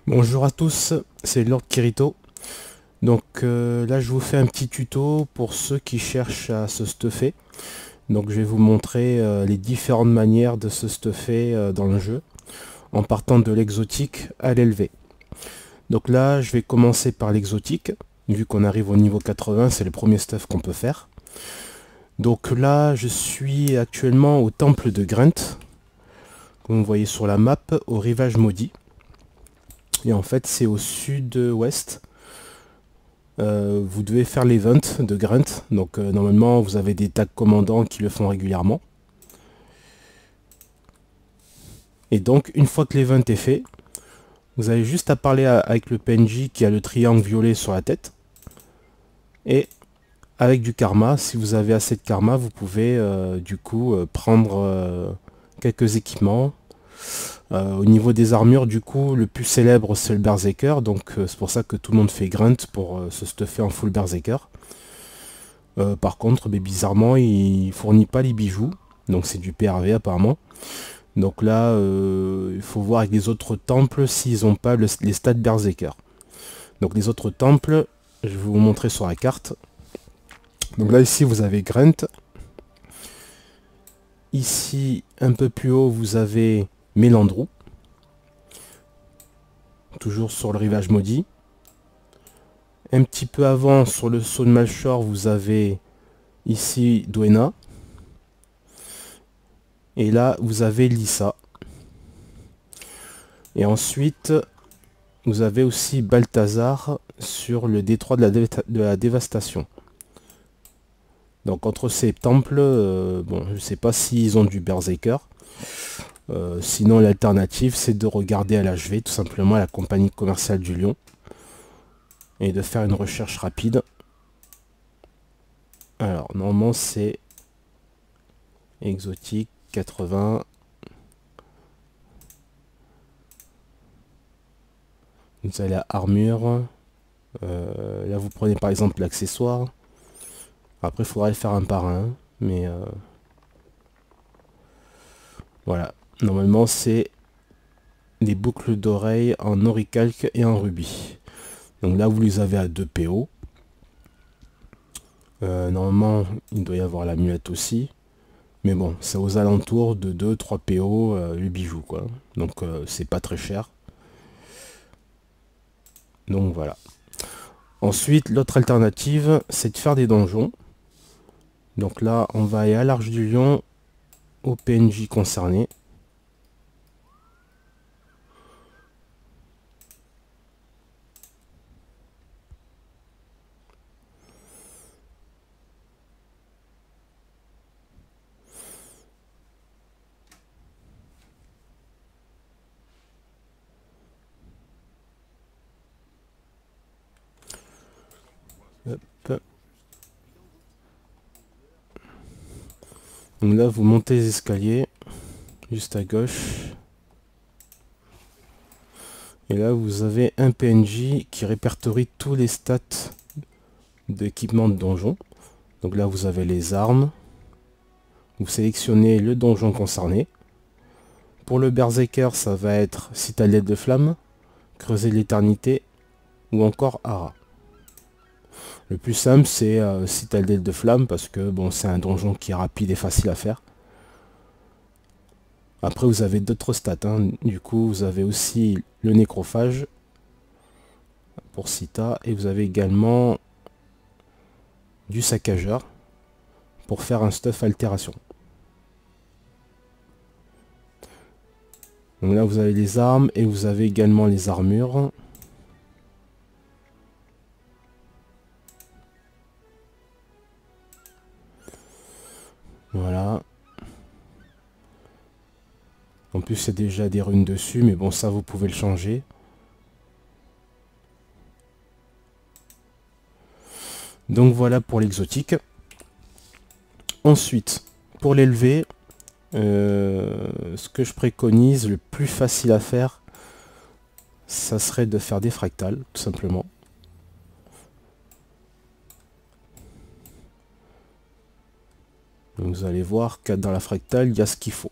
Bonjour à tous, c'est Lord Kirito. Donc là je vous fais un petit tuto pour ceux qui cherchent à se stuffer. Donc je vais vous montrer les différentes manières de se stuffer dans le jeu, en partant de l'exotique à l'élevé. Donc là je vais commencer par l'exotique, vu qu'on arrive au niveau 80, c'est le premier stuff qu'on peut faire. Donc là je suis actuellement au temple de Grunt, comme vous voyez sur la map, au rivage maudit. Et en fait c'est au sud-ouest. Vous devez faire l'event de Grunt, donc normalement vous avez des tags commandants qui le font régulièrement. Et donc une fois que l'event est fait, vous avez juste à parler avec le PNJ qui a le triangle violet sur la tête. Et avec du karma, si vous avez assez de karma, vous pouvez du coup prendre quelques équipements. Au niveau des armures, du coup, le plus célèbre c'est le Berserker, donc c'est pour ça que tout le monde fait Grunt pour se stuffer en full Berserker. Par contre, mais bizarrement, il fournit pas les bijoux, donc c'est du PRV apparemment. Donc là, il faut voir avec les autres temples s'ils n'ont pas les stats Berserker. Donc les autres temples, je vais vous montrer sur la carte. Donc là ici vous avez Grunt. Ici un peu plus haut vous avez Melandrou. Toujours sur le rivage maudit. Un petit peu avant sur le saut de Malchor vous avez ici Dwena. Et là vous avez Lissa. Et ensuite vous avez aussi Balthazar sur le détroit de la dévastation. Donc entre ces temples, bon, je ne sais pas s'ils ont du Berserker. Sinon l'alternative c'est de regarder à l'HV, tout simplement à la compagnie commerciale du Lion. Et de faire une recherche rapide. Alors normalement c'est exotique 80. Vous avez la armure. Là vous prenez par exemple l'accessoire. Après il faudra le faire un par un. Mais voilà. Normalement c'est des boucles d'oreilles en oricalque et en rubis. Donc là vous les avez à 2 PO. Normalement il doit y avoir l'amulette aussi. Mais bon, c'est aux alentours de 2-3 PO le bijou quoi. Donc c'est pas très cher. Donc voilà. Ensuite, l'autre alternative, c'est de faire des donjons. Donc là, on va aller à l'Arche du Lion, au PNJ concerné. Hop. Donc là, vous montez les escaliers, juste à gauche. Et là, vous avez un PNJ qui répertorie tous les stats d'équipement de donjon. Donc là, vous avez les armes. Vous sélectionnez le donjon concerné. Pour le Berserker, ça va être Citadelle de Flamme, Creuser l'éternité ou encore Hara. Le plus simple c'est Citadelle de Flamme parce que bon c'est un donjon qui est rapide et facile à faire. Après vous avez d'autres stats, hein. Du coup vous avez aussi le nécrophage pour Cita et vous avez également du saccageur pour faire un stuff altération. Donc là vous avez les armes et vous avez également les armures. Voilà. En plus c'est déjà des runes dessus, mais bon ça vous pouvez le changer. Donc voilà pour l'exotique. Ensuite, pour l'élever, ce que je préconise, le plus facile à faire, ça serait de faire des fractales, tout simplement. Donc vous allez voir que dans la fractale, il y a ce qu'il faut.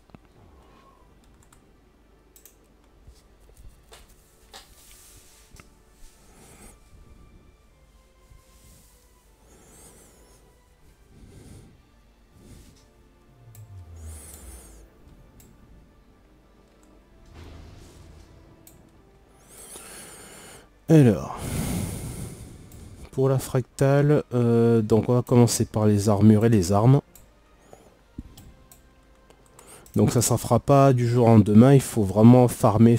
Alors, pour la fractale, donc on va commencer par les armures et les armes. Donc ça ne fera pas du jour au lendemain, il faut vraiment farmer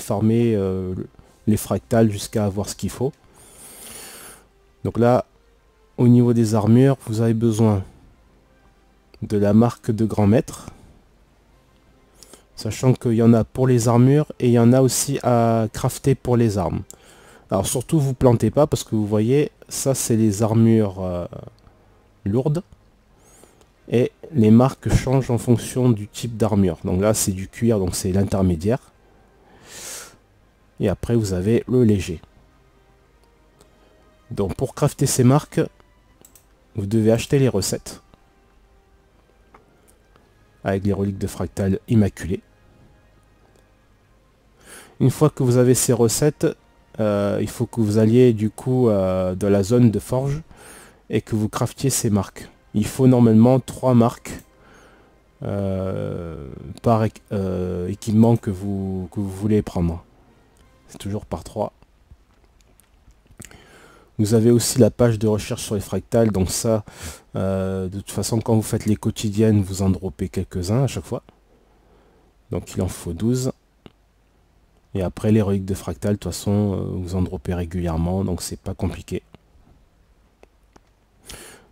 les fractales jusqu'à avoir ce qu'il faut. Donc là, au niveau des armures, vous avez besoin de la marque de grand maître. Sachant qu'il y en a pour les armures et il y en a aussi à crafter pour les armes. Alors surtout vous plantez pas parce que vous voyez, ça c'est les armures lourdes. Et les marques changent en fonction du type d'armure. Donc là c'est du cuir, donc c'est l'intermédiaire. Et après vous avez le léger. Donc pour crafter ces marques, vous devez acheter les recettes. Avec les reliques de fractales immaculées. Une fois que vous avez ces recettes, il faut que vous alliez du coup dans la zone de forge et que vous craftiez ces marques. Il faut normalement 3 marques par équipement que vous voulez prendre. C'est toujours par 3. Vous avez aussi la page de recherche sur les fractales, donc ça, de toute façon, quand vous faites les quotidiennes, vous en droppez quelques-uns à chaque fois. Donc il en faut 12. Et après les reliques de fractales, de toute façon, vous en droppez régulièrement, donc c'est pas compliqué.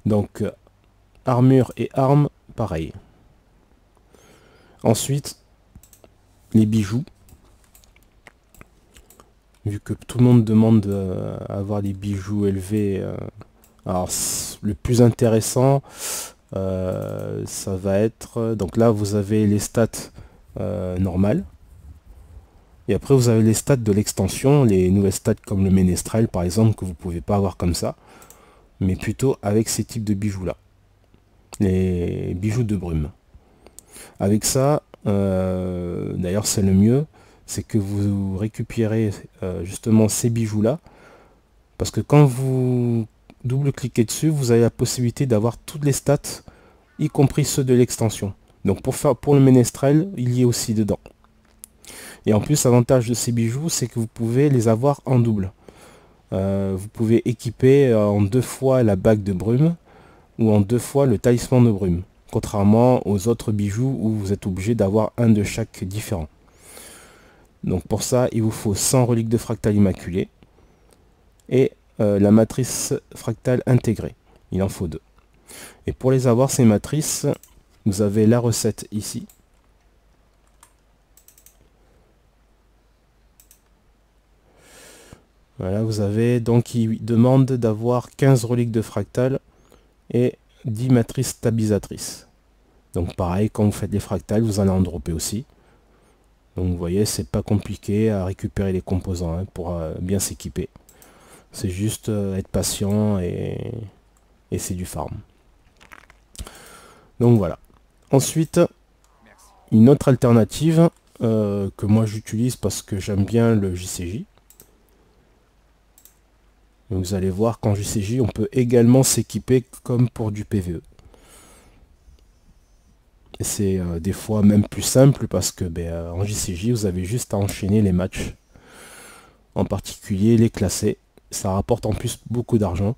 Donc, armure et armes, pareil. Ensuite, les bijoux. Vu que tout le monde demande à avoir des bijoux élevés, alors le plus intéressant, ça va être... Donc là, vous avez les stats normales. Et après, vous avez les stats de l'extension, les nouvelles stats comme le ménestrel, par exemple, que vous ne pouvez pas avoir comme ça, mais plutôt avec ces types de bijoux-là. Les bijoux de brume. Avec ça, d'ailleurs, c'est le mieux, c'est que vous récupérez justement ces bijoux-là, parce que quand vous double-cliquez dessus, vous avez la possibilité d'avoir toutes les stats, y compris ceux de l'extension. Donc pour le ménestrel, il y est aussi dedans. Et en plus, l'avantage de ces bijoux, c'est que vous pouvez les avoir en double. Vous pouvez équiper en 2 fois la bague de brume ou en 2 fois le talisman de brume. Contrairement aux autres bijoux où vous êtes obligé d'avoir un de chaque différent. Donc pour ça, il vous faut 100 reliques de fractales immaculées et la matrice fractale intégrée. Il en faut 2. Et pour les avoir, ces matrices, vous avez la recette ici. Voilà, vous avez donc, il demande d'avoir 15 reliques de fractales et 10 matrices stabilisatrices. Donc pareil, quand vous faites les fractales, vous allez en dropper aussi. Donc vous voyez, c'est pas compliqué à récupérer les composants hein, pour bien s'équiper. C'est juste être patient et c'est du farm. Donc voilà. Ensuite, une autre alternative que moi j'utilise parce que j'aime bien le JCJ. Vous allez voir qu'en JCJ, on peut également s'équiper comme pour du PvE. C'est des fois même plus simple parce que en JCJ, vous avez juste à enchaîner les matchs. En particulier les classés. Ça rapporte en plus beaucoup d'argent.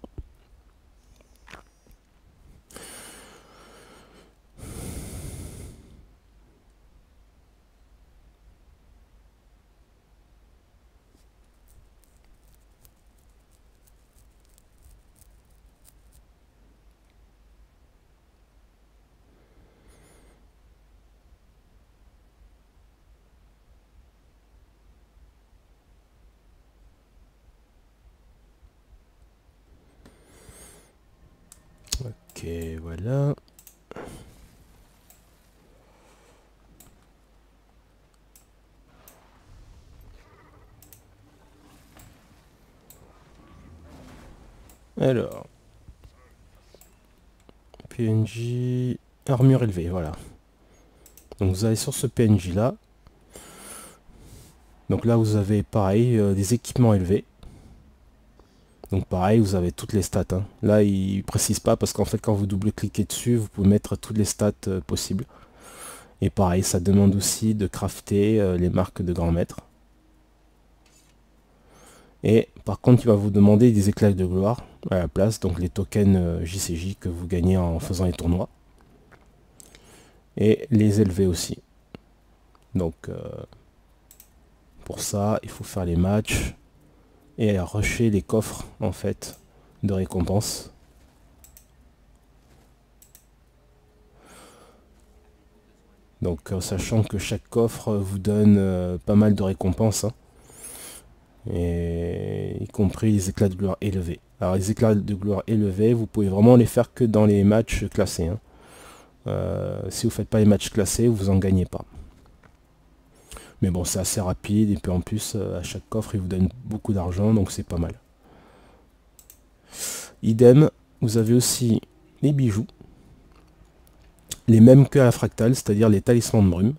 Ok, voilà. Alors, PNJ, armure élevée, voilà. Donc vous allez sur ce PNJ là. Donc là vous avez pareil, des équipements élevés. Donc pareil, vous avez toutes les stats. Hein. Là, il précise pas parce qu'en fait, quand vous double-cliquez dessus, vous pouvez mettre toutes les stats possibles. Et pareil, ça demande aussi de crafter les marques de grand maître. Et par contre, il va vous demander des éclats de gloire à la place, donc les tokens JCJ que vous gagnez en faisant les tournois. Et les élever aussi. Donc pour ça, il faut faire les matchs et rusher les coffres en fait de récompense. Donc sachant que chaque coffre vous donne pas mal de récompenses, hein, et y compris les éclats de gloire élevés. Alors les éclats de gloire élevés, vous pouvez vraiment les faire que dans les matchs classés, hein. Si vous faites pas les matchs classés, vous en gagnez pas. Mais bon, c'est assez rapide, et puis en plus, à chaque coffre, il vous donne beaucoup d'argent, donc c'est pas mal. Idem, vous avez aussi les bijoux, les mêmes que à la fractale, c'est-à-dire les talismans de brume.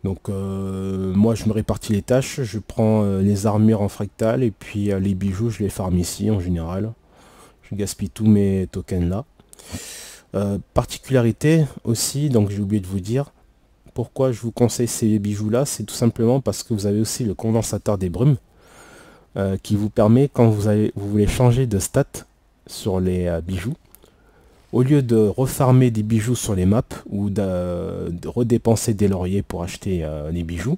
Donc moi je me répartis les tâches, je prends les armures en fractal, et puis les bijoux je les farm ici en général. Je gaspille tous mes tokens là. Particularité aussi, donc j'ai oublié de vous dire, pourquoi je vous conseille ces bijoux là, c'est tout simplement parce que vous avez aussi le condensateur des brumes, qui vous permet, quand vous voulez changer de stat sur les bijoux, au lieu de refarmer des bijoux sur les maps ou de redépenser des lauriers pour acheter les bijoux,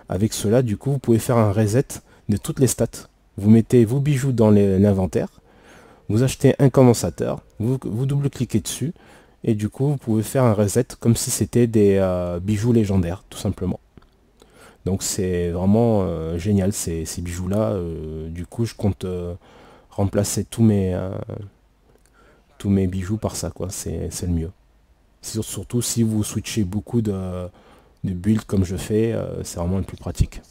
avec cela du coup vous pouvez faire un reset de toutes les stats. Vous mettez vos bijoux dans l'inventaire, vous achetez un condensateur, vous double-cliquez dessus, et du coup vous pouvez faire un reset comme si c'était des bijoux légendaires tout simplement. Donc c'est vraiment génial ces bijoux là. Du coup je compte remplacer tous mes bijoux par ça, quoi. C'est le mieux. Surtout si vous switchez beaucoup de builds comme je fais, c'est vraiment le plus pratique.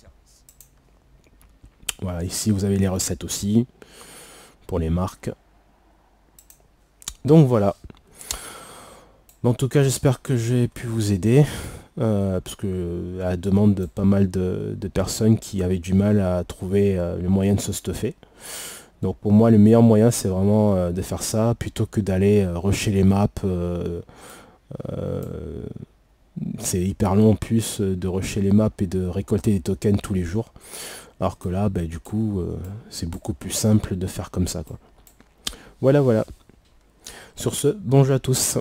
Voilà, ici vous avez les recettes aussi pour les marques. Donc voilà. En tout cas, j'espère que j'ai pu vous aider, parce que à la demande de pas mal de personnes qui avaient du mal à trouver le moyen de se stuffer. Donc pour moi, le meilleur moyen, c'est vraiment de faire ça, plutôt que d'aller rusher les maps. C'est hyper long en plus de rusher les maps et de récolter des tokens tous les jours. Alors que là, bah, du coup, c'est beaucoup plus simple de faire comme ça, quoi. Voilà, voilà. Sur ce, bonjour à tous.